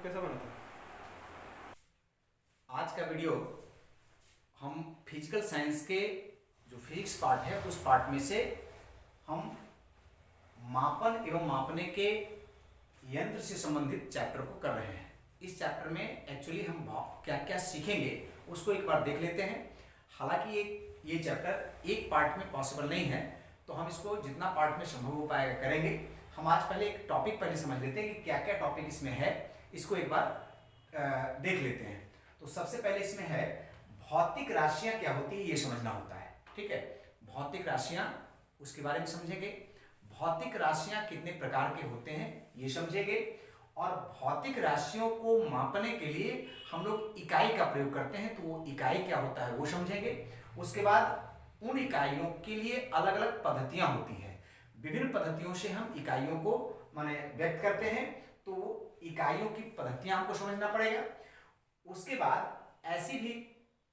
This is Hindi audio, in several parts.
कैसा बना था? आज का वीडियो हम फिजिकल साइंस के जो फिजिक्स पार्ट है उस पार्ट में से हम मापन एवं मापने के यंत्र से संबंधित चैप्टर को कर रहे हैं। इस चैप्टर में एक्चुअली हम क्या क्या सीखेंगे उसको एक बार देख लेते हैं। हालांकि ये चैप्टर एक पार्ट में पॉसिबल नहीं है, तो हम इसको जितना पार्ट में संभव हो पाएगा करेंगे। हम आज पहले एक टॉपिक पहले समझ लेते हैं कि क्या क्या टॉपिक इसमें है, इसको एक बार देख लेते हैं। तो सबसे पहले इसमें है भौतिक राशियां क्या होती है, ये समझना होता है। ठीक है, भौतिक राशियां उसके बारे में समझेंगे। भौतिक राशियां कितने प्रकार के होते हैं ये समझेंगे, और भौतिक राशियों को मापने के लिए हम लोग इकाई का प्रयोग करते हैं, तो वो इकाई क्या होता है वो समझेंगे। उसके बाद उन इकाइयों के लिए अलग अलग पद्धतियां होती हैं, विभिन्न पद्धतियों से हम इकाइयों को माने व्यक्त करते हैं, तो इकाइयों की पद्धतियां हमको समझना पड़ेगा। उसके बाद ऐसी भी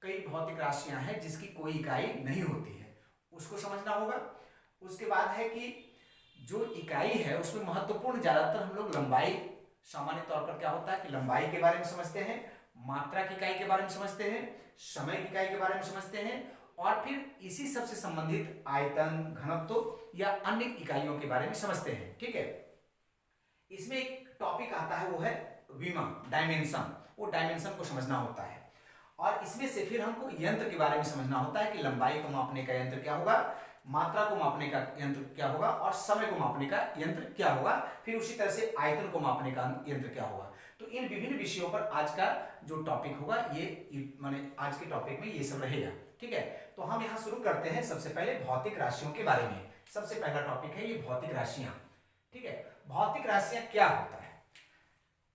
कई भौतिक राशियां हैं जिसकी कोई इकाई नहीं होती है, उसको समझना होगा। उसके बाद है कि जो इकाई है उसमें महत्वपूर्ण ज्यादातर हम लोग लंबाई, सामान्य तौर पर क्या होता है कि लंबाई के बारे में समझते हैं, मात्रा की इकाई के बारे में समझते हैं, समय की इकाई के बारे में समझते हैं, और फिर इसी सब से संबंधित आयतन, घनत्व या अन्य इकाइयों के बारे में समझते हैं। ठीक है, इसमें एक टॉपिक आता है वो है विमा, डायमेंशन। वो डायमेंशन को समझना होता है, और इसमें से फिर हमको यंत्र के बारे में समझना होता है कि लंबाई को मापने का यंत्र क्या होगा, मात्रा को मापने का यंत्र क्या होगा, और समय को मापने का यंत्र क्या होगा, फिर उसी तरह से आयतन को मापने का यंत्र क्या होगा। तो इन विभिन्न विषयों पर आज का जो टॉपिक होगा ये माने आज के टॉपिक में ये सब रहेगा। ठीक है, तो हम यहाँ शुरू करते हैं सबसे पहले भौतिक राशियों के बारे में। सबसे पहला टॉपिक है ये भौतिक राशियां। ठीक है, भौतिक राशियां क्या होता है?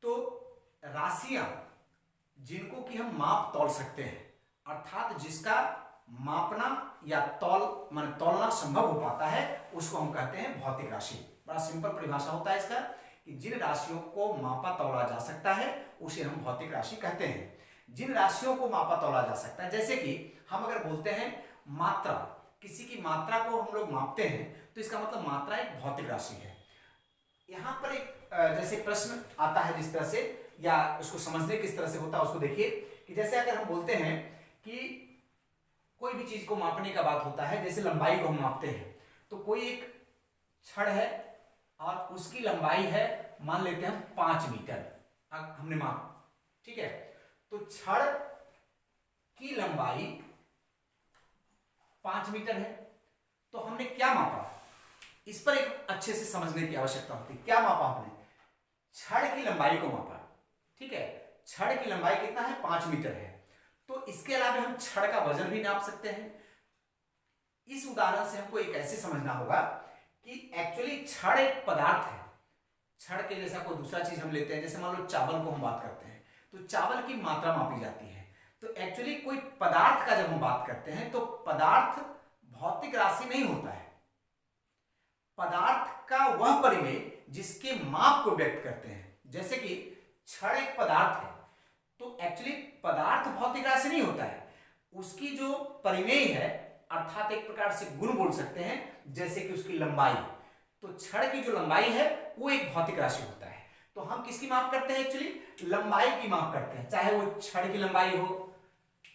तो राशियां जिनको कि हम माप तौल सकते हैं, अर्थात जिसका मापना या तौलना संभव हो पाता है, उसको हम कहते हैं भौतिक राशि। बड़ा सिंपल परिभाषा होता है इसका कि जिन राशियों को मापा तौला जा सकता है उसे हम भौतिक राशि कहते हैं। जिन राशियों को मापा तौला जा सकता है, जैसे कि हम अगर बोलते हैं मात्रा, किसी की मात्रा को हम लोग मापते हैं, तो इसका मतलब मात्रा एक भौतिक राशि है। यहां पर एक जैसे प्रश्न आता है जिस तरह से, या उसको समझने किस तरह से होता है उसको देखिए। कि जैसे अगर हम बोलते हैं कि कोई भी चीज को मापने का बात होता है, जैसे लंबाई को हम मापते हैं, तो कोई एक छड़ है और उसकी लंबाई है मान लेते हैं हम 5 मीटर, हमने माप। ठीक है, तो छड़ की लंबाई 5 मीटर है, तो हमने क्या मापा, इस पर एक अच्छे से समझने की आवश्यकता होती है। क्या मापा हमने? छड़ की लंबाई को मापा। ठीक है, छड़ की लंबाई कितना है? 5 मीटर है। तो इसके अलावा हम छड़ का वजन भी नाप सकते हैं। इस उदाहरण से हमको एक ऐसे समझना होगा कि एक्चुअली छड़ एक पदार्थ है। छड़ के जैसा कोई दूसरा चीज हम लेते हैं, जैसे मान लो चावल को हम बात करते हैं, तो चावल की मात्रा मापी जाती है। तो एक्चुअली कोई पदार्थ का जब हम बात करते हैं तो पदार्थ भौतिक राशि नहीं होता है। पदार्थ का वह परिमेय जिसके माप को व्यक्त करते हैं। जैसे कि छड़ एक पदार्थ है, तो एक्चुअली पदार्थ भौतिक राशि नहीं होता है, उसकी जो परिमेय है, अर्थात एक प्रकार से गुण बोल सकते हैं, जैसे कि उसकी लंबाई। तो छड़ की जो लंबाई है वो एक भौतिक राशि होता है। तो हम किसकी माप करते हैं? एक्चुअली लंबाई की माप करते हैं, चाहे वो छड़ की लंबाई हो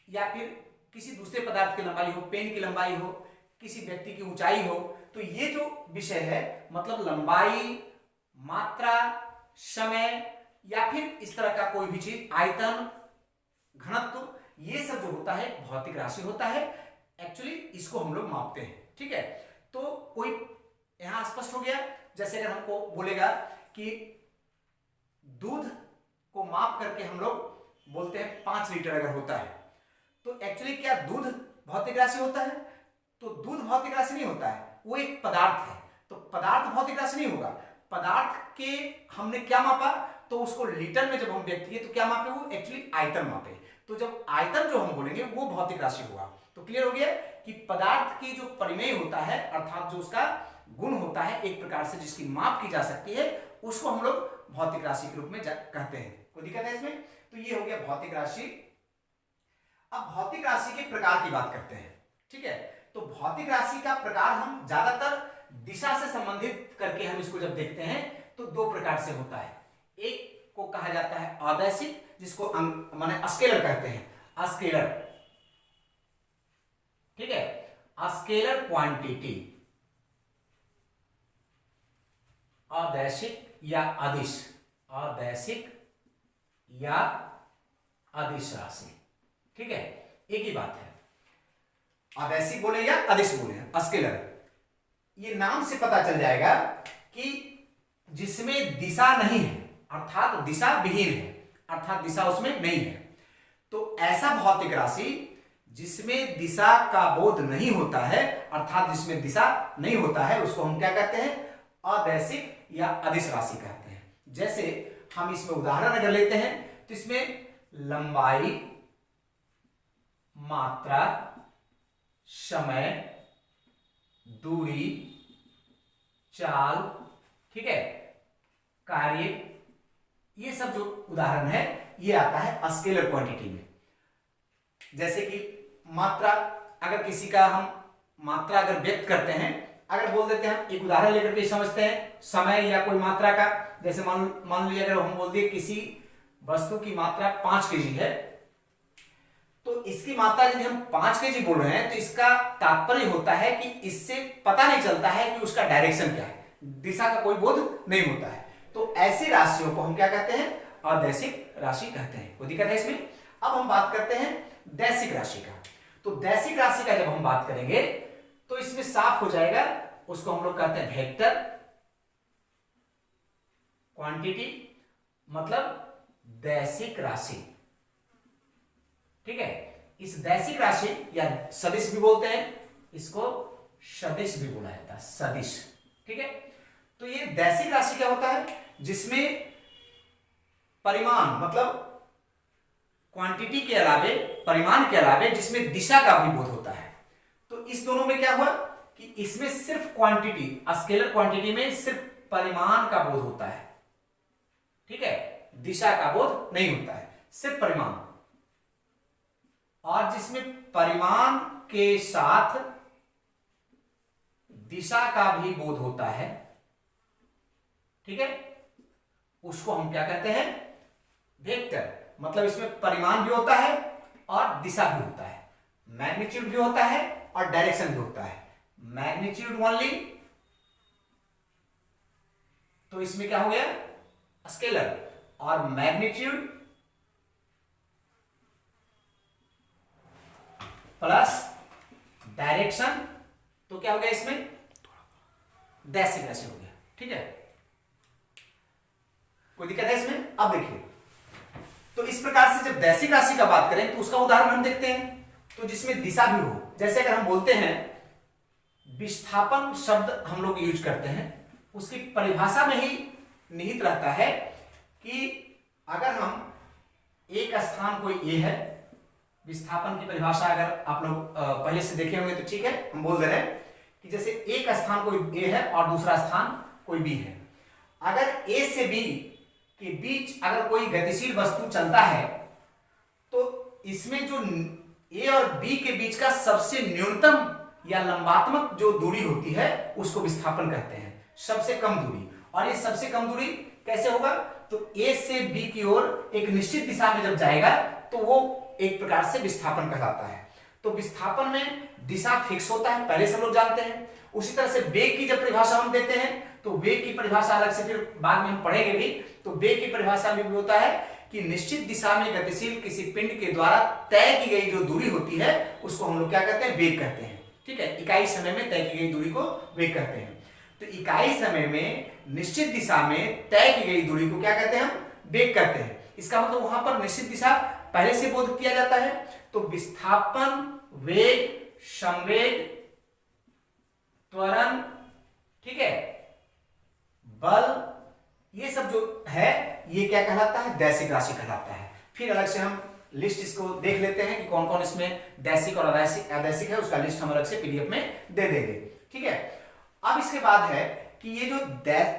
या फिर किसी दूसरे पदार्थ की लंबाई हो, पेन की लंबाई हो, किसी व्यक्ति की ऊंचाई हो। तो ये जो विषय है, मतलब लंबाई, मात्रा, समय या फिर इस तरह का कोई भी चीज, आयतन, घनत्व, ये सब जो होता है भौतिक राशि होता है। एक्चुअली इसको हम लोग मापते हैं। ठीक है, तो कोई यहां स्पष्ट हो गया। जैसे अगर हमको बोलेगा कि दूध को माप करके हम लोग बोलते हैं 5 लीटर अगर होता है, तो एक्चुअली क्या दूध भौतिक राशि होता है? तो दूध भौतिक राशि नहीं होता है, वो एक पदार्थ है। तो पदार्थ भौतिक राशि नहीं होगा। पदार्थ के हमने क्या मापा, तो उसको लीटर में जब हम व्यक्त किए तो क्या मापे? वो एक्चुअली आयतन मापे। तो जब आयतन जो हम बोलेंगे वो भौतिक राशि होगा। तो क्लियर हो गया कि पदार्थ की जो परिमेय होता है, अर्थात जो उसका गुण होता है एक प्रकार से जिसकी माप की जा सकती है, उसको हम लोग भौतिक राशि के रूप में कहते हैं। कोई दिक्कत है इसमें? तो ये हो गया भौतिक राशि। अब भौतिक राशि के प्रकार की बात करते हैं। ठीक है, तो भौतिक राशि का प्रकार हम ज्यादातर दिशा से संबंधित करके हम इसको जब देखते हैं तो 2 प्रकार से होता है। एक को कहा जाता है अदैसिक, जिसको माने स्केलर कहते हैं, स्केलर। ठीक है, स्केलर क्वांटिटी, अदैसिक या अदिश, अदैसिक या अदिश राशि। ठीक है, एक ही बात है, अदैसिक बोले या अदिश बोले, स्केलर। ये नाम से पता चल जाएगा कि जिसमें दिशा नहीं है, अर्थात दिशा विहीन है, अर्थात दिशा उसमें नहीं है। तो ऐसा भौतिक राशि जिसमें दिशा का बोध नहीं होता है, अर्थात जिसमें दिशा नहीं होता है, उसको हम क्या कहते हैं, अदैसिक या अदिश राशि कहते हैं। जैसे हम इसमें उदाहरण अगर लेते हैं तो इसमें लंबाई, मात्रा, समय, दूरी, चाल, ठीक है, कार्य, ये सब जो उदाहरण है ये आता है स्केलर क्वांटिटी में। जैसे कि मात्रा, अगर किसी का हम मात्रा अगर व्यक्त करते हैं, अगर बोल देते हैं, एक उदाहरण लेकर के समझते हैं समय या कोई मात्रा का। जैसे मान लीजिए अगर हम बोल दिए किसी वस्तु की मात्रा 5 केजी है, तो इसकी मात्रा यदि हम 5 केजी बोल रहे हैं तो इसका तात्पर्य होता है कि इससे पता नहीं चलता है कि उसका डायरेक्शन क्या है, दिशा का कोई बोध नहीं होता है। तो ऐसी राशियों को हम क्या कहते हैं, अदैसिक राशि कहते हैं। कोई दिक्कत है इसमें? अब हम बात करते हैं दैसिक राशि का। तो दैसिक राशि का जब हम बात करेंगे तो इसमें साफ हो जाएगा, उसको हम लोग कहते हैं वेक्टर क्वांटिटी, मतलब दैसिक राशि। ठीक है, इस दैसिक राशि या सदिश भी बोलते हैं, इसको सदिश भी बोला जाता है, सदिश। ठीक है, तो ये दैसिक राशि क्या होता है, जिसमें परिमाण मतलब क्वांटिटी के अलावे, परिमाण के अलावे जिसमें दिशा का भी बोध होता है। तो इस दोनों में क्या हुआ कि इसमें सिर्फ क्वांटिटी, स्केलर क्वांटिटी में सिर्फ परिमाण का बोध होता है। ठीक है, दिशा का बोध नहीं होता है, सिर्फ परिमाण। और जिसमें परिमाण के साथ दिशा का भी बोध होता है, ठीक है, उसको हम क्या कहते हैं, वेक्टर। मतलब इसमें परिमाण भी होता है और दिशा भी होता है, मैग्नीट्यूड भी होता है और डायरेक्शन भी होता है। मैग्नीट्यूड ओनली, तो इसमें क्या हो गया, स्केलर, और मैग्नीट्यूड प्लस डायरेक्शन, तो क्या हो गया इसमें, दैसिक राशि हो गया। ठीक है, कोई दिक्कत है इसमें? अब देखिए, तो इस प्रकार से जब दैसिक राशि का बात करें तो उसका उदाहरण हम देखते हैं, तो जिसमें दिशा भी हो। जैसे अगर हम बोलते हैं विस्थापन शब्द हम लोग यूज करते हैं, उसकी परिभाषा में ही निहित रहता है कि अगर हम एक स्थान कोई ए है, विस्थापन की परिभाषा अगर आप लोग पहले से देखे होंगे तो ठीक है, हम बोल दे रहे हैं कि जैसे एक स्थान कोई ए है और दूसरा स्थान कोई बी है। अगर ए से बी के बीच अगर कोई गतिशील वस्तु चलता है तो इसमें जो ए और बी के बीच का सबसे न्यूनतम या लंबात्मक जो दूरी होती है उसको विस्थापन कहते हैं, सबसे कम दूरी। और ये सबसे कम दूरी कैसे होगा, तो ए से बी की ओर एक निश्चित दिशा में जब जाएगा तो वो एक प्रकार से विस्थापन कहलाता है। तो विस्थापन में दिशा फिक्स होता है, पहले से हम लोग जानते हैं। उसी तरह से वेग की जब परिभाषा हम देते हैं तो वेग की परिभाषा अलग से फिर बाद में हम पढ़ेंगे भी। तो वेग की परिभाषा में भी होता है कि निश्चित दिशा में गतिशील किसी पिंड के द्वारा तय की गई जो दूरी होती है उसको हम लोग क्या कहते हैं, वेग कहते हैं। ठीक है, इकाई समय में तय की गई दूरी को वेग कहते हैं। तो इकाई समय में निश्चित दिशा में तय की गई दूरी को क्या कहते हैं, हम वेग कहते हैं। इसका मतलब वहां पर निश्चित दिशा पहले से बोध किया जाता है। तो विस्थापन, वेग, संवेग, त्वरण, ठीक है, बल, ये सब जो है ये क्या कहलाता है, दैसिक राशि कहलाता है। फिर अलग से हम लिस्ट इसको देख लेते हैं कि कौन कौन इसमें दैसिक और अदैसिक है, उसका लिस्ट हम अलग से पीडीएफ में दे देंगे। ठीक है, अब इसके बाद है कि ये जो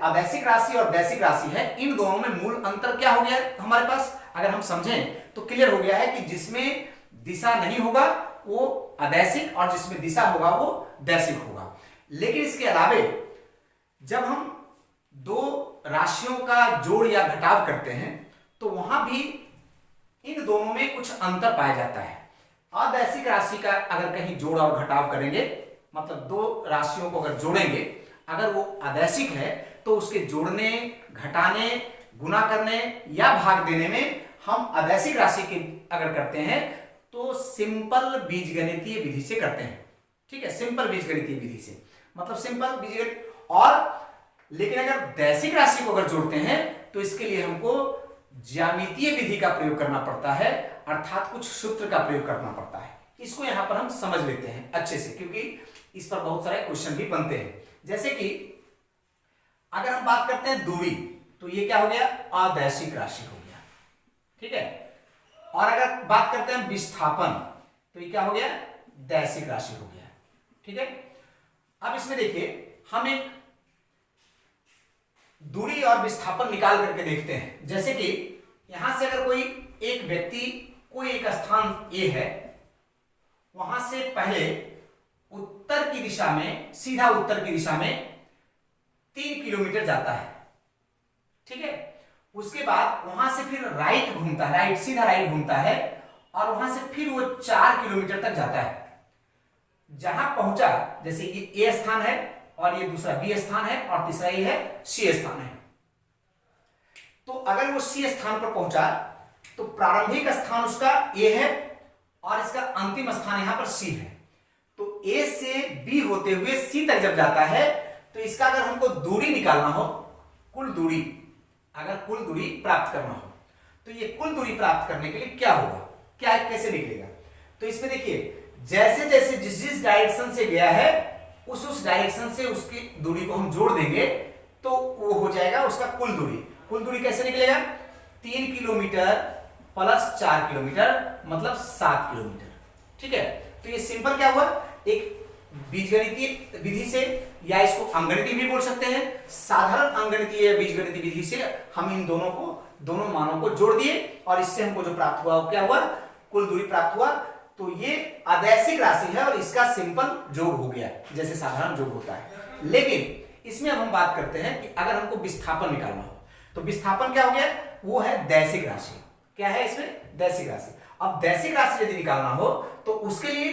अदैसिक राशि और दैसिक राशि है, इन दोनों में मूल अंतर क्या हो गया हमारे पास, अगर हम समझें तो क्लियर हो गया है कि जिसमें दिशा नहीं होगा वो अदैसिक और जिसमें दिशा होगा वो दैसिक होगा। लेकिन इसके अलावे जब हम दो राशियों का जोड़ या घटाव करते हैं तो वहां भी इन दोनों में कुछ अंतर पाया जाता है। अदैसिक राशि का अगर कहीं जोड़ और घटाव करेंगे, मतलब दो राशियों को अगर जोड़ेंगे, अगर वो अदैसिक है तो उसके जोड़ने, घटाने, गुना करने या भाग देने में हम अदैसिक राशि की अगर करते हैं तो सिंपल बीजगणितीय विधि से करते हैं। ठीक है, सिंपल बीजगणितीय विधि से, मतलब सिंपल बीजगणित। और लेकिन अगर दैसिक राशि को अगर जोड़ते हैं तो इसके लिए हमको ज्यामितीय विधि का प्रयोग करना पड़ता है, अर्थात कुछ सूत्र का प्रयोग करना पड़ता है। इसको यहां पर हम समझ लेते हैं अच्छे से, क्योंकि इस पर बहुत सारे क्वेश्चन भी बनते हैं। जैसे कि अगर हम बात करते हैं दूरी, तो ये क्या हो गया, अदैसिक राशि हो गया। ठीक है, और अगर बात करते हैं विस्थापन, तो ये क्या हो गया, दैसिक राशि हो गया। ठीक है, अब इसमें देखिए हम एक दूरी और विस्थापन निकाल करके देखते हैं। जैसे कि यहां से अगर कोई एक व्यक्ति कोई एक स्थान ए है, वहां से पहले उत्तर की दिशा में, सीधा उत्तर की दिशा में 3 किलोमीटर जाता है। ठीक है, उसके बाद वहां से फिर राइट घूमता है, राइट, सीधा राइट घूमता है, और वहां से फिर वो 4 किलोमीटर तक जाता है। जहां पहुंचा, जैसे ये ए स्थान है और ये दूसरा बी स्थान है और तीसरा ये है सी स्थान है। तो अगर वो सी स्थान पर पहुंचा तो प्रारंभिक स्थान उसका ए है और इसका अंतिम स्थान यहां पर सी है। तो ए से बी होते हुए सी तक जब जाता है तो इसका अगर हमको दूरी निकालना हो, कुल दूरी, अगर कुल दूरी प्राप्त करना हो, तो ये कुल दूरी प्राप्त करने के लिए क्या होगा, क्या कैसे निकलेगा। तो इसमें देखिए जैसे जैसे जिस जिस डायरेक्शन से गया है उस डायरेक्शन से उसकी दूरी को हम जोड़ देंगे तो वो हो जाएगा उसका कुल दूरी। कुल दूरी कैसे निकलेगा, 3 किलोमीटर प्लस 4 किलोमीटर मतलब 7 किलोमीटर। ठीक है, तो ये सिंपल क्या हुआ, एक बीजगणितीय विधि से, या इसको अंगगणितीय भी बोल सकते हैं, साधारण अंगगणितीय या बीजगणितीय विधि से हम इन दोनों मानों को जोड़ दिए और इससे हमको जो प्राप्त हुआ वो क्या हुआ, कुल दूरी प्राप्त हुआ। तो ये अदैसिक राशि है और इसका सिंपल जोड़ हो गया, जैसे साधारण जोड़ होता है। लेकिन इसमें अब हम बात करते हैं कि अगर हमको विस्थापन निकालना हो तो विस्थापन क्या हो गया, वो है दैसिक राशि। क्या है इसमें, दैसिक राशि। अब दैसिक राशि यदि निकालना हो तो उसके लिए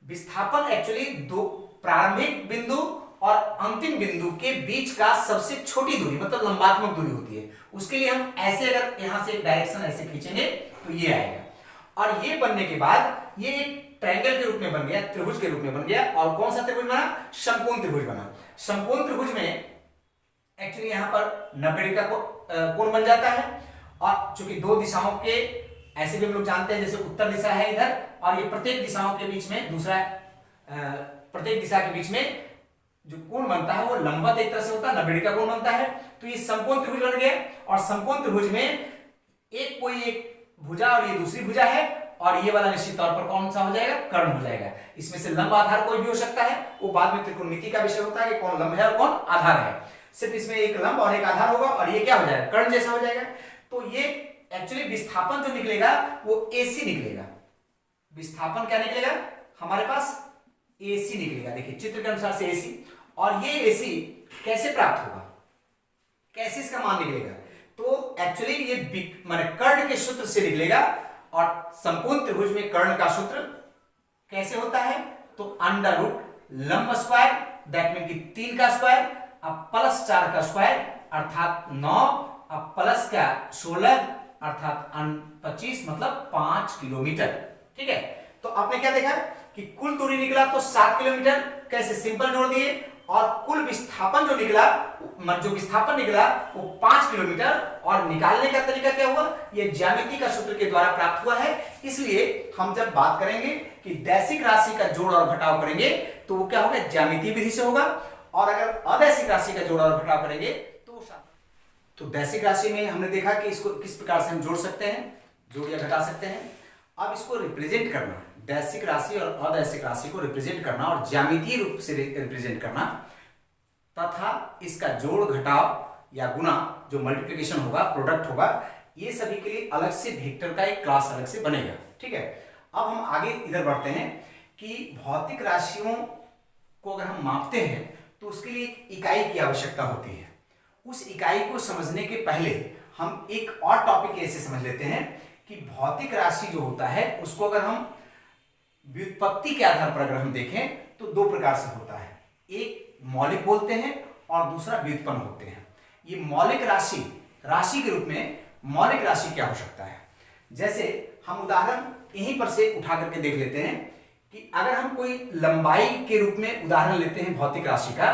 विस्थापन एक्चुअली दो प्रारंभिक बिंदु और अंतिम बिंदु के बीच का सबसे छोटी दूरी, मतलब लंबात्मक दूरी होती है। उसके लिए हम ऐसे अगर यहां से एक डायरेक्शन ऐसे खींचेंगे तो ये आएगा, और ये बनने के बाद ये एक ट्रायंगल के रूप में बन गया, त्रिभुज के रूप में बन गया। और कौन सा त्रिभुज बना, समकोण त्रिभुज बना। समकोण त्रिभुज में एक्चुअली यहां पर 90 डिग्री का कोण बन जाता है, और चूंकि दो दिशाओं के, ऐसे भी हम लोग जानते हैं जैसे उत्तर दिशा है इधर, और ये प्रत्येक दिशाओं के बीच में दूसरा, प्रत्येक दिशा के बीच में जो कोण बनता है वो लंबवत एक तरह से होता है, 90 डिग्री का कोण बनता है। तो ये समकोण त्रिभुज बन गया, और समकोण त्रिभुज में एक कोई एक भुजा और ये दूसरी भुजा है, और ये वाला निश्चित तौर पर कौन सा हो जाएगा, कर्ण हो जाएगा। इसमें से लंब आधार कोई भी हो सकता है, वो बाद में त्रिकोणमिति का विषय होता है कि कौन लंब है और कौन आधार है। सिर्फ इसमें एक लंब और एक आधार होगा और ये क्या हो जाएगा, कर्ण जैसा हो जाएगा। तो ये एक्चुअली विस्थापन जो निकलेगा वो एसी निकलेगा। विस्थापन क्या निकलेगा हमारे पास, एसी निकलेगा। देखिए चित्र के अनुसार से एसी, और ये एसी कैसे प्राप्त होगा, कैसे इसका मान निकलेगा, तो एक्चुअली ये माने कर्ण के सूत्र से निकलेगा। और समकोण त्रिभुज में कर्ण का सूत्र कैसे होता है, तो अंडर रूट लंब स्क्वायर, दैट मीन कि 3 का स्क्वायर अब प्लस 4 का स्क्वायर अर्थात 9, अब प्लस का 16 अर्थात 25 मतलब 5 किलोमीटर। ठीक है, तो आपने क्या देखा कि कुल दूरी निकला तो 7 किलोमीटर, कैसे सिंपल जोड़ दिए, और कुल विस्थापन जो निकला, जो विस्थापन निकला वो 5 किलोमीटर, और निकालने का तरीका क्या हुआ, ये ज्यामिति का सूत्र के द्वारा प्राप्त हुआ है। इसलिए हम जब बात करेंगे कि दैसिक राशि का जोड़ और घटाव करेंगे तो वो क्या होगा, ज्यामितीय विधि से होगा, और अगर अदैसिक राशि का जोड़ और घटाव करेंगे तो दैसिक राशि में हमने देखा कि इसको किस प्रकार से हम जोड़ सकते हैं, जोड़ या घटा सकते हैं। अब इसको रिप्रेजेंट करना, दैसिक राशि और अदैसिक राशि को रिप्रेजेंट करना और ज्यामितीय रूप से रिप्रेजेंट करना, तथा इसका जोड़ घटाव या गुना जो मल्टीप्लिकेशन होगा, प्रोडक्ट होगा, ये सभी के लिए अलग से वेक्टर का एक क्लास अलग से बनेगा। ठीक है, अब हम आगे इधर बढ़ते हैं कि भौतिक राशियों को अगर हम मापते हैं तो उसके लिए एक इकाई की आवश्यकता होती है। उस इकाई को समझने के पहले हम एक और टॉपिक ऐसे समझ लेते हैं कि भौतिक राशि जो होता है उसको अगर हम व्युत्पत्ति के आधार पर अगर हम देखें तो दो प्रकार से होता है, एक मौलिक बोलते हैं और दूसरा व्युत्पन्न होते हैं। ये मौलिक राशि, राशि के रूप में मौलिक राशि क्या हो सकता है, जैसे हम उदाहरण यहीं पर से उठा करके देख लेते हैं कि अगर हम कोई लंबाई के रूप में उदाहरण लेते हैं भौतिक राशि का,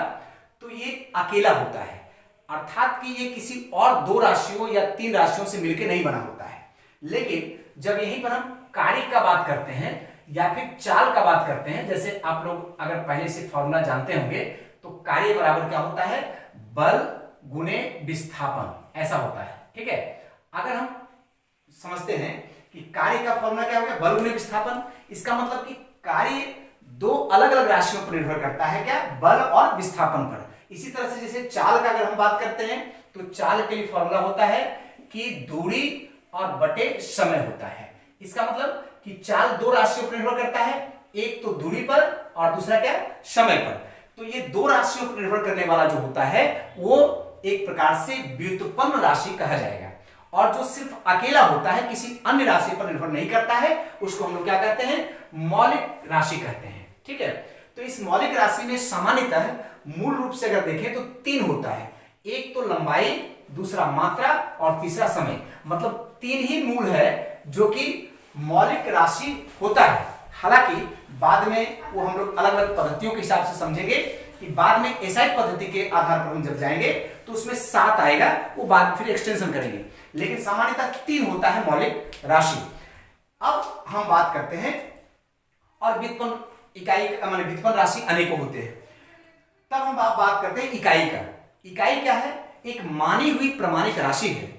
तो ये अकेला होता है, अर्थात कि ये किसी और दो राशियों या तीन राशियों से मिलकर नहीं बना होता है। लेकिन जब यहीं पर हम कार्य का बात करते हैं या फिर चाल का बात करते हैं, जैसे आप लोग अगर पहले से फॉर्मूला जानते होंगे तो कार्य बराबर क्या होता है, बल गुणे विस्थापन, ऐसा होता है। ठीक है, अगर हम समझते हैं कि कार्य का फॉर्मूला क्या हो गया, बल गुणे विस्थापन, इसका मतलब कि कार्य दो अलग अलग राशियों पर निर्भर करता है, क्या, बल और विस्थापन पर। इसी तरह से जैसे चाल का अगर हम बात करते हैं तो चाल के लिए फॉर्मूला होता है कि दूरी और बटे समय होता है। इसका मतलब कि चाल दो राशियों पर निर्भर करता है, एक तो दूरी पर और दूसरा क्या, समय पर। तो ये दो राशियों पर निर्भर करने वाला जो होता है वो एक प्रकार से व्युत्पन्न राशि कहा जाएगा, और जो सिर्फ अकेला होता है, किसी अन्य राशि पर निर्भर नहीं करता है, उसको हम लोग क्या कहते हैं, मौलिक राशि कहते हैं। ठीक है, तो इस मौलिक राशि में सामान्यतः मूल रूप से अगर देखें तो तीन होता है, एक तो लंबाई, दूसरा मात्रा और तीसरा समय। मतलब तीन ही मूल है जो कि मौलिक राशि होता है। हालांकि बाद में वो हम लोग अलग अलग पद्धतियों के हिसाब से समझेंगे कि बाद में एसआई पद्धति के आधार पर हम जब जाएंगे तो उसमें 7 आएगा, वो बाद फिर एक्सटेंशन करेंगे, लेकिन सामान्यतः 3 होता है मौलिक राशि। अब हम बात करते हैं और व्युत्पन्न इकाई माने व्युत्पन्न राशि अनेकों होते हैं, तब हम बात करते हैं इकाई का। इकाई क्या है, एक मानी हुई प्रमाणिक राशि है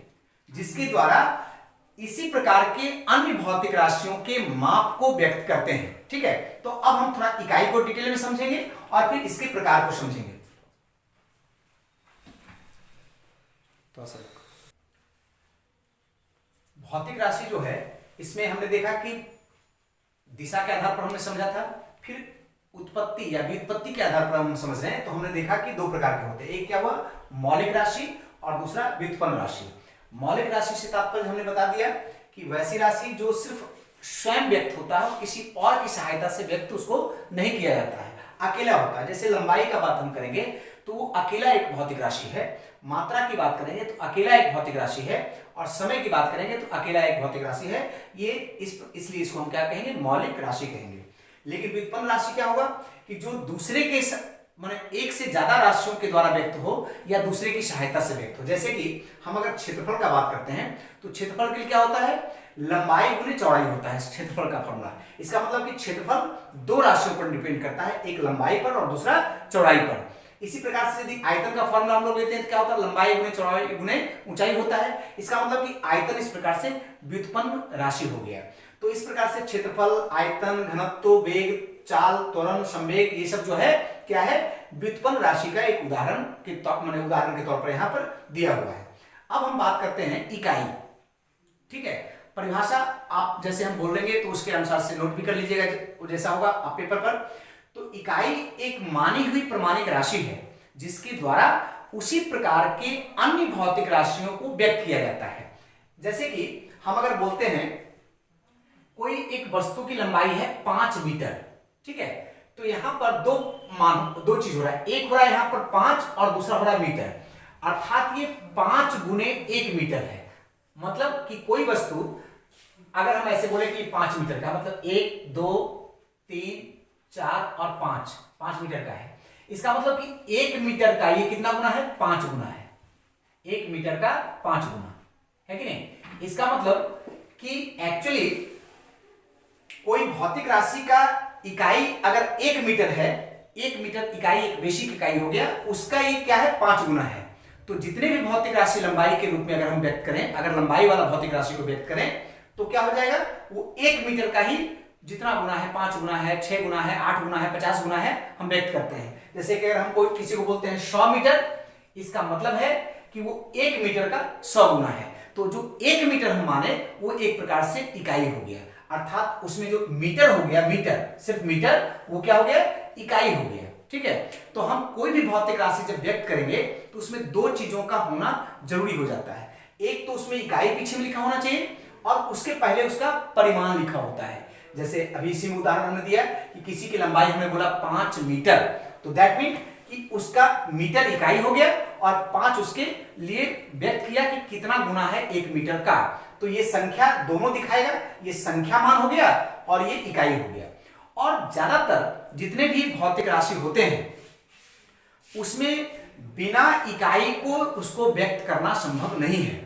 जिसके द्वारा इसी प्रकार के अन्य भौतिक राशियों के माप को व्यक्त करते हैं। ठीक है, तो अब हम थोड़ा इकाई को डिटेल में समझेंगे और फिर इसके प्रकार को समझेंगे। तो भौतिक राशि जो है इसमें हमने देखा कि दिशा के आधार पर हमने समझा था, फिर उत्पत्ति या व्युत्पत्ति के आधार पर हम समझ रहे हैं तो हमने देखा कि दो प्रकार के होते हैं, एक क्या हुआ, मौलिक राशि और दूसरा व्युत्पन्न राशि। मौलिक राशि से तात्पर्य हमने बता दिया कि वैसी राशि जो सिर्फ स्वयं व्यक्त होता है, किसी और की सहायता से व्यक्त उसको नहीं किया जाता है, अकेला होता है। जैसे लंबाई का बात हम करेंगे तो वो अकेला एक भौतिक राशि है, मात्रा की बात करेंगे तो अकेला एक भौतिक राशि है, और समय की बात करेंगे तो अकेला एक भौतिक राशि है। ये इसलिए इसको हम क्या कहेंगे, मौलिक राशि कहेंगे। लेकिन व्युत्पन्न राशि क्या होगा कि जो दूसरे के माने एक से ज्यादा राशियों के द्वारा व्यक्त हो या दूसरे की सहायता से व्यक्त हो। जैसे कि हम अगर क्षेत्रफल का बात करते हैं तो क्षेत्रफल के लिए क्या होता है, लंबाई गुने चौड़ाई होता है क्षेत्रफल का फॉर्मूला। इसका मतलब कि क्षेत्रफल दो राशियों पर डिपेंड करता है, एक लंबाई पर और दूसरा चौड़ाई पर। इसी प्रकार से यदि आयतन का फॉर्मूला हम लोग लेते हैं तो क्या होता है, लंबाई गुने चौड़ाई गुने ऊंचाई होता है। इसका मतलब कि आयतन इस प्रकार से व्युत्पन्न राशि हो गया। तो इस प्रकार से क्षेत्रफल, आयतन, घनत्व, वेग, चाल, त्वरण, संवेग, ये सब जो है क्या है, व्युत्पन्न राशि का एक उदाहरण के तौर पर यहाँ पर दिया हुआ है। अब हम बात करते हैं इकाई। ठीक है, परिभाषा आप जैसे हम बोलेंगे तो उसके अनुसार से नोट भी कर लीजिएगा जैसा होगा आप पेपर पर। तो इकाई एक मानी हुई प्रमाणिक राशि है जिसके द्वारा उसी प्रकार के अन्य भौतिक राशियों को व्यक्त किया जाता है। जैसे कि हम अगर बोलते हैं कोई एक वस्तु की लंबाई है 5 मीटर, ठीक है, तो यहां पर दो चीज हो रहा है, एक हो रहा है यहां पर 5 और दूसरा हो रहा है मीटर, अर्थात ये 5 गुने 1 मीटर है। मतलब कि कोई वस्तु अगर हम ऐसे बोले कि 5 मीटर का मतलब 1 2 3 4 और 5 मीटर का है, इसका मतलब कि 1 मीटर का ये कितना गुना है, 5 गुना है। 1 मीटर का 5 गुना है कि नहीं। इसका मतलब कि एक्चुअली कोई भौतिक राशि का इकाई अगर 1 मीटर है, 1 मीटर इकाई एक बेसिक इकाई हो गया, उसका ये क्या है, 5 गुना है। तो जितने भी भौतिक राशि लंबाई के रूप में अगर हम व्यक्त करें, अगर लंबाई वाला भौतिक राशि को व्यक्त करें तो क्या हो जाएगा, वो 1 मीटर का ही जितना गुना है, 5 गुना है, 6 गुना है, 8 गुना है, 50 गुना है, हम व्यक्त करते हैं। जैसे कि अगर हम कोई किसी को बोलते हैं 100 मीटर, इसका मतलब है कि वो 1 मीटर का 100 गुना है। तो जो 1 मीटर हम माने वो एक प्रकार से इकाई हो गया, अर्थात उसमें जो मीटर हो गया, मीटर सिर्फ मीटर, वो क्या हो गया, इकाई हो गया। ठीक है, तो हम कोई भी भौतिक राशि जब व्यक्त करेंगे तो उसमें 2 चीजों का होना जरूरी हो जाता है। एक तो उसमें इकाई पीछे में लिखा होना चाहिए और उसके पहले उसका परिमाण लिखा होता है। जैसे अभी इसी में उदाहरण हमने दिया कि किसी की लंबाई हमने बोला 5 मीटर, तो दैट मीन कि उसका मीटर इकाई हो गया और 5 उसके लिए व्यक्त किया कि कितना गुना है 1 मीटर का, तो ये संख्या दोनों दिखाएगा, ये संख्या मान हो गया और ये इकाई हो गया। और ज्यादातर जितने भी भौतिक राशि होते हैं उसमें बिना इकाई को उसको व्यक्त करना संभव नहीं है।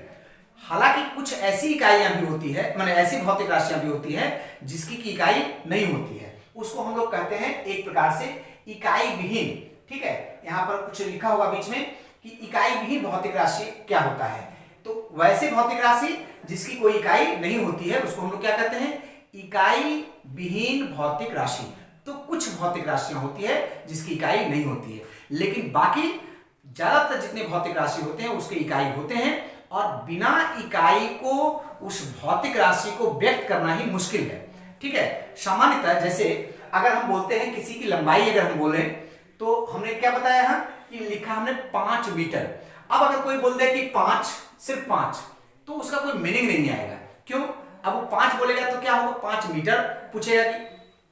हालांकि कुछ ऐसी इकाइयां भी होती है, माने ऐसी भौतिक राशियां भी होती है जिसकी की इकाई नहीं होती है, उसको हम लोग कहते हैं एक प्रकार से इकाई विहीन। ठीक है, यहां पर कुछ लिखा होगा बीच में कि इकाई विहीन भौतिक राशि क्या होता है। तो वैसे भौतिक राशि जिसकी कोई इकाई नहीं होती है उसको हम लोग क्या कहते हैं, इकाई विहीन भौतिक राशि। तो कुछ भौतिक राशियां होती है जिसकी इकाई नहीं होती है, लेकिन बाकी ज्यादातर जितने भौतिक राशि होते हैं उसके इकाई होते हैं और बिना इकाई को उस भौतिक राशि को व्यक्त करना ही मुश्किल है। ठीक है, सामान्यतः जैसे अगर हम बोलते हैं किसी की लंबाई अगर हम बोले तो हमने क्या बताया है कि लिखा हमने 5 मीटर। अब अगर कोई बोल दे कि 5, सिर्फ 5, तो उसका कोई मीनिंग नहीं आएगा। क्यों? अब वो 5 बोलेगा तो क्या होगा, 5 मीटर पूछेगा कि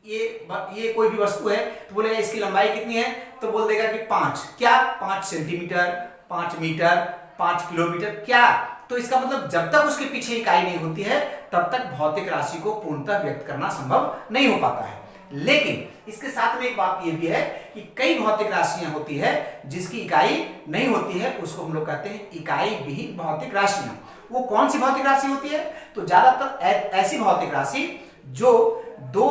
ये कोई भी वस्तु है तो बोलेगा इसकी लंबाई कितनी है, तो बोल देगा कि 5, क्या 5 सेंटीमीटर, 5 मीटर, 5 किलोमीटर, क्या। तो इसका मतलब जब तक उसके पीछे इकाई नहीं होती है तब तक भौतिक राशि को पूर्णतः व्यक्त करना संभव नहीं हो पाता है। लेकिन इसके साथ में एक बात यह भी है कि कई भौतिक राशियां होती है जिसकी इकाई नहीं होती है, उसको हम लोग कहते हैं इकाई विहीन भौतिक राशियां। वो कौन सी भौतिक राशि होती है, तो ज्यादातर ऐसी भौतिक राशि जो दो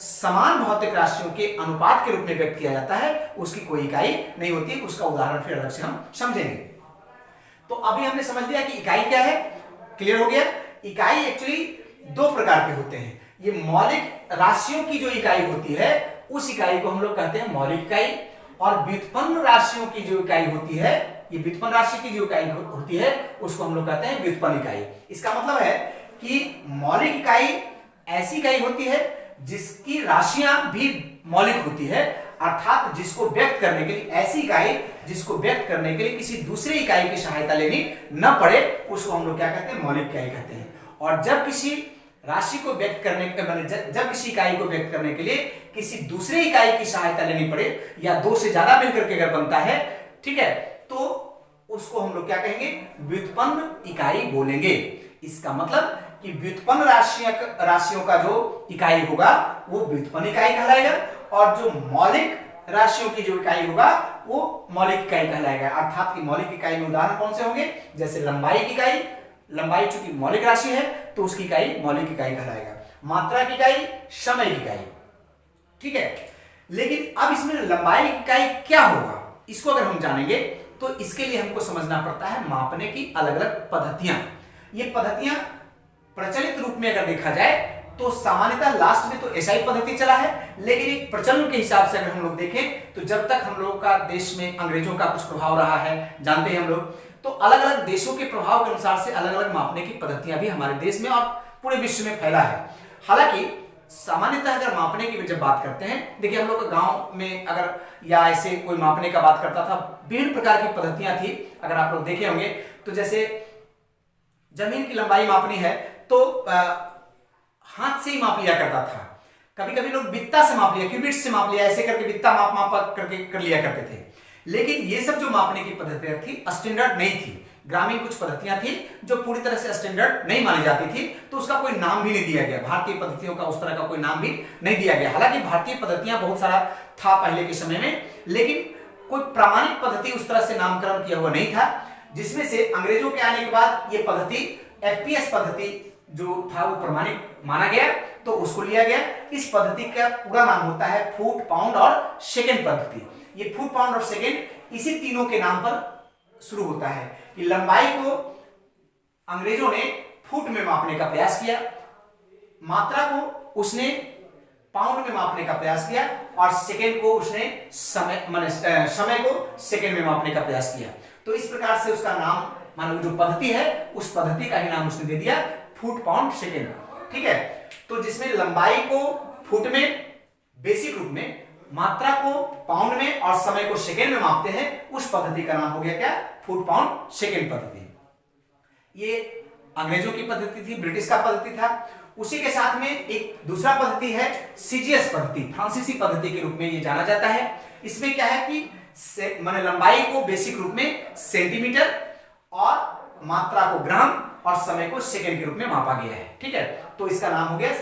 समान भौतिक राशियों के अनुपात के रूप में व्यक्त किया जाता है, उसकी कोई इकाई नहीं होती। उसका उदाहरण फिर अलग से हम समझेंगे। तो अभी हमने समझ लिया कि इकाई क्या है, क्लियर हो गया। इकाई एक्चुअली दो प्रकार के होते हैं। ये मौलिक राशियों की जो इकाई होती है उस इकाई को हम लोग कहते हैं मौलिक इकाई, और व्युत्पन्न राशियों की जो इकाई होती है, ये व्युत्पन्न राशि की जो इकाई होती है उसको हम लोग कहते हैं व्युत्पन्न इकाई। इसका मतलब है कि मौलिक इकाई ऐसी इकाई होती है जिसकी राशियां भी मौलिक होती है, अर्थात जिसको व्यक्त करने के लिए, ऐसी इकाई जिसको व्यक्त करने के लिए किसी दूसरी इकाई की सहायता लेनी न पड़े, उसको हम लोग क्या कहते हैं, मौलिक इकाई कहते हैं। और जब किसी राशि को व्यक्त करने के जब किसी इकाई को व्यक्त करने के लिए किसी दूसरे इकाई की सहायता लेनी पड़े या दो से ज्यादा मिलकर के अगर बनता है, ठीक है, तो उसको हम लोग क्या कहेंगे, व्युत्पन्न इकाई बोलेंगे। इसका मतलब कि व्युत्पन्न राशियों का जो इकाई होगा वो व्युत्पन्न इकाई कहलाएगा, और जो मौलिक राशियों की जो इकाई होगा वो मौलिक इकाई कहलाएगा। अर्थात कि मौलिक इकाई में उदाहरण कौन से होंगे, जैसे लंबाई की इकाई, लंबाई चूंकि मौलिक राशि है तो उसकी इकाई मौलिक इकाई कहलाएगा। मात्रा की इकाई समय की इकाई, ठीक है। लेकिन अब इसमें लंबाई की इकाई क्या होगा, इसको अगर हम जानेंगे तो इसके लिए हमको समझना पड़ता है मापने की अलग अलग पद्धतियां। ये पद्धतियां प्रचलित रूप में अगर देखा जाए तो सामान्यतः लास्ट में तो एसआई पद्धति चला है, लेकिन एक प्रचलन के हिसाब से अगर हम लोग देखें तो जब तक हम लोग का देश में अंग्रेजों का कुछ प्रभाव रहा है, जानते हैं हम लोग, तो अलग अलग देशों के प्रभाव के अनुसार से अलग अलग मापने की पद्धतियां भी हमारे देश में और पूरे विश्व में फैला है। हालांकि सामान्यतः अगर मापने की जब बात करते हैं, देखिए हम लोग गांव में अगर या ऐसे कोई मापने का बात करता था, विभिन्न प्रकार की पद्धतियां थी। अगर आप लोग देखे होंगे तो जैसे जमीन की लंबाई मापनी है तो हाथ से ही माप लिया करता था, कभी कभी लोग बित्ता से माप लिया, क्यूबिट्स से माप लिया, ऐसे करके बित्ता माप करके कर लिया करते थे। लेकिन ये सब जो मापने की पद्धतियां थी स्टैंडर्ड नहीं थी। ग्रामीण कुछ पद्धतियां थी जो पूरी तरह से स्टैंडर्ड नहीं मानी जाती थी, तो उसका कोई नाम भी नहीं दिया गया, भारतीय पद्धतियों का उस तरह का कोई नाम भी नहीं दिया गया। हालांकि भारतीय पद्धतियां बहुत सारा था पहले के समय में, लेकिन कोई प्रामाणिक पद्धति उस तरह से नामकरण किया हुआ नहीं था, जिसमें से अंग्रेजों के आने के बाद ये पद्धति एफपीएस पद्धति जो था वो प्रमाणित माना गया, तो उसको लिया गया। इस पद्धति का पूरा नाम होता है फुट, पाउंड और सेकेंड पद्धति। ये फुट, पाउंड और सेकेंड इसी तीनों के नाम पर शुरू होता है कि लंबाई को अंग्रेजों ने फुट में मापने का प्रयास किया, मात्रा को उसने पाउंड में मापने का प्रयास किया, और सेकेंड को उसने समय को सेकेंड में मापने का प्रयास किया। तो इस प्रकार से उसका नाम, मानो जो पद्धति है उस पद्धति का ही नाम उसने दे दिया फुट, पाउंड, सेकेंड, ठीक है। तो जिसमें लंबाई को फुट में बेसिक रूप में, मात्रा को पाउंड में और समय को सेकेंड में मापते हैं, उस पद्धति का नाम हो गया क्या, फुट, पाउंड, सेकेंड पद्धति। ये अंग्रेजों की पद्धति थी, ब्रिटिश का पद्धति था। उसी के साथ में एक दूसरा पद्धति है सीजीएस पद्धति, फ्रांसीसी पद्धति के रूप में ये जाना जाता है। इसमें क्या है कि माने लंबाई को बेसिक रूप में सेंटीमीटर और मात्रा को ग्राम और समय को सेकंड के रूप में मापा गया है। ठीक है, तो इसका नाम हो गया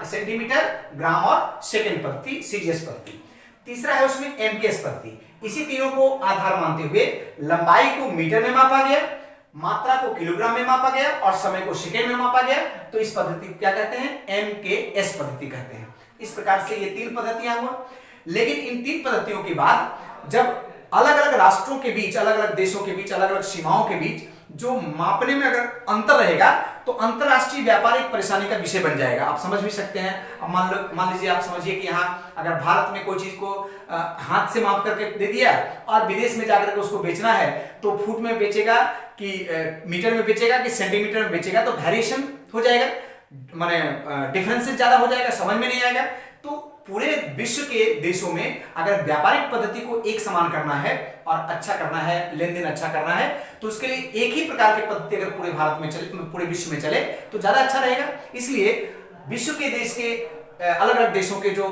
सेंटीमीटर, ग्राम और सेकंड पद्धति, सीजीएस पद्धति। तीसरा है उसमें एमकेएस पद्धति। इसी तीनों को आधार मानते हुए लंबाई को मीटर में मापा गया, मात्रा को किलोग्राम में मापा गया और समय को सेकंड में मापा गया। तो इस पद्धति को क्या कहते हैं? एमकेएस पद्धति कहते हैं। इस प्रकार से ये तीन पद्धतियां हुआ। लेकिन इन तीन पद्धतियों के बाद जब अलग अलग राष्ट्रों के बीच, अलग अलग देशों के बीच, अलग अलग सीमाओं के बीच जो मापने में अगर अंतर रहेगा तो अंतरराष्ट्रीय व्यापार एक परेशानी का विषय बन जाएगा। आप समझ भी सकते हैं। अब मान लीजिए, आप समझिए कि यहाँ अगर भारत में कोई चीज को हाथ से माप करके दे दिया और विदेश में जाकर के उसको बेचना है तो फुट में बेचेगा कि मीटर में बेचेगा कि सेंटीमीटर में बेचेगा, तो वेरिएशन हो जाएगा, माने डिफरेंसेस ज्यादा हो जाएगा, समझ में नहीं आएगा। तो पूरे विश्व के देशों में अगर व्यापारिक पद्धति को एक समान करना है और अच्छा करना है, लेन देन अच्छा करना है, तो उसके लिए एक ही प्रकार की पद्धति अगर पूरे भारत में चले, पूरे विश्व में चले तो ज्यादा अच्छा रहेगा। इसलिए विश्व के देश के अलग अलग देशों के जो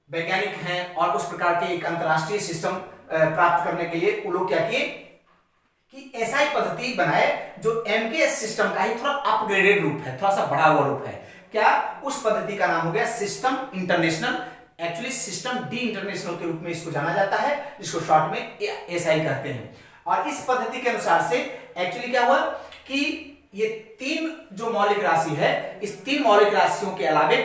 वैज्ञानिक हैं और उस प्रकार के एक अंतरराष्ट्रीय सिस्टम प्राप्त करने के लिए वो लोग क्या किए कि ऐसा एक पद्धति बनाए जो एमकेएस सिस्टम का ही थोड़ा अपग्रेडेड रूप है, थोड़ा सा बड़ा हुआ रूप है। क्या? उस पद्धति का नाम हो गया system international. Actually system D international के रूप में इसको जाना जाता है, जिसको शॉर्ट में एसआई कहते हैं। और इस पद्धति के अनुसार से एक्चुअली क्या हुआ कि ये तीन जो मौलिक राशि है, इस तीन मौलिक राशियों के अलावे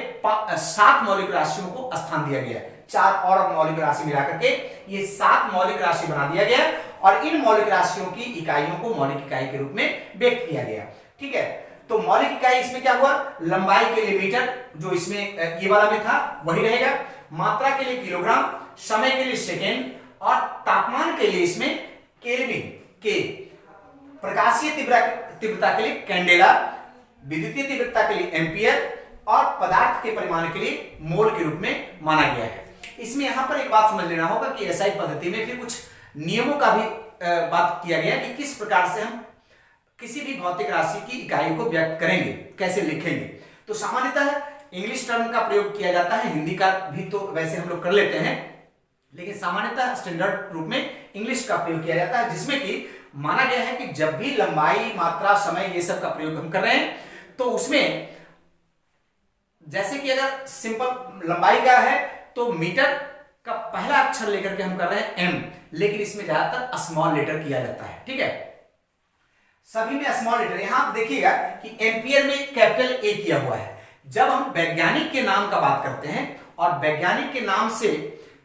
7 मौलिक राशियों को स्थान दिया गया। 4 और मौलिक राशि मिलाकर के ये 7 मौलिक राशि बना दिया गया और इन मौलिक राशियों की इकाइयों को मौलिक इकाई के रूप में व्यक्त किया गया। ठीक है, तो मौलिक इकाई इसमें क्या हुआ? लंबाई के लिए मीटर, जो इसमें ये वाला में था वही रहेगा। मात्रा के लिए किलोग्राम, समय के लिए सेकेंड और तापमान के लिए इसमें केल्विन के, प्रकाशीय तीव्रता के लिए कैंडेला, विद्युतीय तीव्रता के लिए एम्पियर और पदार्थ के परिमाण के लिए मोल के रूप में माना गया है। इसमें यहां पर एक बात समझ लेना होगा कि एसआई पद्धति में फिर कुछ नियमों का भी बात किया गया कि किस प्रकार से हम किसी भी भौतिक राशि की इकाई को व्यक्त करेंगे, कैसे लिखेंगे। तो सामान्यतः इंग्लिश टर्म का प्रयोग किया जाता है, हिंदी का भी तो वैसे हम लोग कर लेते हैं, लेकिन सामान्यतः स्टैंडर्ड रूप में इंग्लिश का प्रयोग किया जाता है, जिसमें कि माना गया है कि जब भी लंबाई, मात्रा, समय ये सब का प्रयोग हम कर रहे हैं तो उसमें जैसे कि अगर सिंपल लंबाई का है तो मीटर का पहला अक्षर लेकर के हम कर रहे हैं एम, लेकिन इसमें ज्यादातर स्मॉल लेटर किया जाता है। ठीक है, सभी में स्मॉल लेटर। यहां आप देखिएगा कि एम्पियर में कैपिटल ए किया हुआ है। जब हम वैज्ञानिक के नाम का बात करते हैं और वैज्ञानिक के नाम से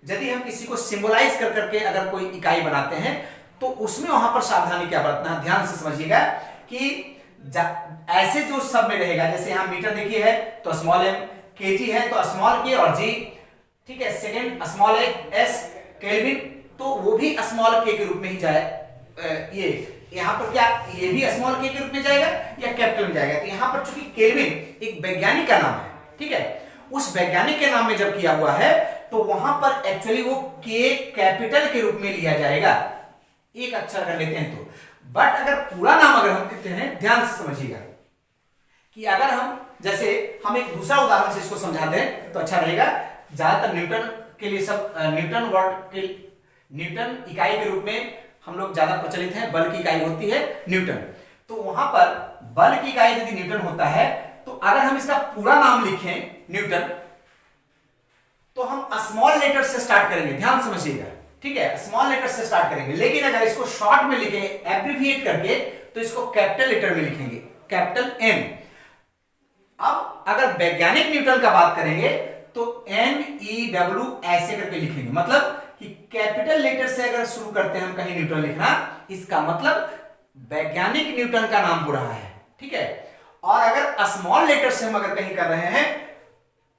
यदि हम किसी को सिंबलाइज कर करके अगर कोई इकाई बनाते हैं तो उसमें वहां पर सावधानी क्या बरतना है, ध्यान से समझिएगा कि ऐसे जो सब में रहेगा, जैसे यहां मीटर देखिए है तो स्मॉल एम, केजी है तो स्मॉल के और जी, ठीक है, सेकेंड स्मॉल एस, केल्विन तो वो भी स्मॉल के रूप में ही जाए। ये यहां पर क्या ये भी स्मॉल के रूप में जाएगा या कैपिटल में जाएगा? तो यहां पर चूंकि केल्विन एक वैज्ञानिक का नाम है, ठीक है, उस वैज्ञानिक के नाम में जब किया हुआ है तो वहां पर एक्चुअली वो के कैपिटल के रूप में लिया जाएगा, एक अक्षर अगर लेते हैं तो। बट अगर पूरा नाम अगर हम कहते हैं, ध्यान से समझिएगा कि अगर हम जैसे हम एक दूसरा उदाहरण से इसको समझा दें तो अच्छा रहेगा। ज्यादातर न्यूटन के लिए सब न्यूटन वर्ड के न्यूटन इकाई के रूप में हम लोग ज्यादा प्रचलित हैं, बल की इकाई होती है न्यूटन। तो वहां पर बल की इकाई यदि न्यूटन होता है तो अगर हम इसका पूरा नाम लिखें न्यूटन तो हम स्मॉल लेटर से स्टार्ट करेंगे, ध्यान समझिएगा, ठीक है, स्मॉल लेटर से स्टार्ट करेंगे। लेकिन अगर इसको शॉर्ट में लिखेंगे एब्रिविएट करके तो इसको कैपिटल लेटर में लिखेंगे, कैपिटल एन। अब अगर वैज्ञानिक न्यूटन का बात करेंगे तो NEW ऐसे करके लिखेंगे, मतलब कि कैपिटल लेटर से अगर शुरू करते हैं हम कहीं न्यूटन लिखना, इसका मतलब वैज्ञानिक न्यूटन का नाम हो रहा है, ठीक है। और अगर स्मॉल लेटर से हम अगर कहीं कर रहे हैं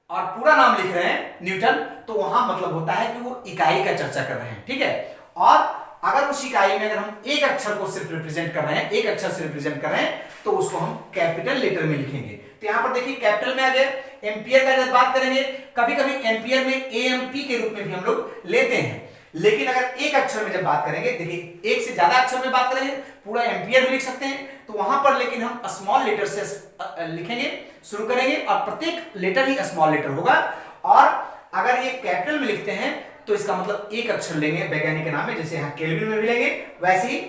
और पूरा नाम लिख रहे हैं न्यूटन, तो वहां मतलब होता है कि वो इकाई का चर्चा कर रहे हैं, ठीक है। और अगर उस इकाई में अगर हम एक अक्षर को सिर्फ रिप्रेजेंट कर रहे हैं, एक अक्षर से रिप्रेजेंट कर रहे हैं, तो उसको हम कैपिटल लेटर में लिखेंगे। तो यहां पर देखिए कैपिटल में आ गया। एम्पियर का जब बात करेंगे, कभी कभी एम्पियर में AMP के रूप में भी हम लोग लेते हैं, लेकिन अगर एक अक्षर में जब बात करेंगे, देखिए एक से ज्यादा अक्षर में बात करेंगे पूरा एम्पियर में लिख सकते हैं, तो वहां पर लेकिन हम स्मॉल लेटर से लिखेंगे, शुरू करेंगे और प्रत्येक लेटर ही स्मॉल लेटर होगा। और अगर ये कैपिटल में लिखते हैं तो इसका मतलब एक अक्षर लेंगे वैज्ञानिक के नाम में, जैसे यहां केल्विन में भी लेंगे वैसे ही,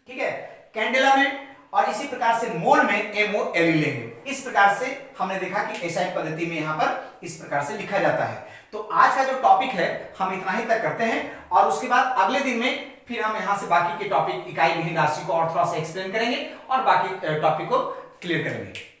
ठीक है, कैंडेला में, और इसी प्रकार से मोल में MOLE लेंगे। इस प्रकार से हमने देखा कि एसआई पद्धति में यहां पर इस प्रकार से लिखा जाता है। तो आज का जो टॉपिक है हम इतना ही तक करते हैं, और उसके बाद अगले दिन में फिर हम यहां से बाकी के टॉपिक इकाई विहीन राशि को और थोड़ा सा एक्सप्लेन करेंगे और बाकी टॉपिक को क्लियर करेंगे।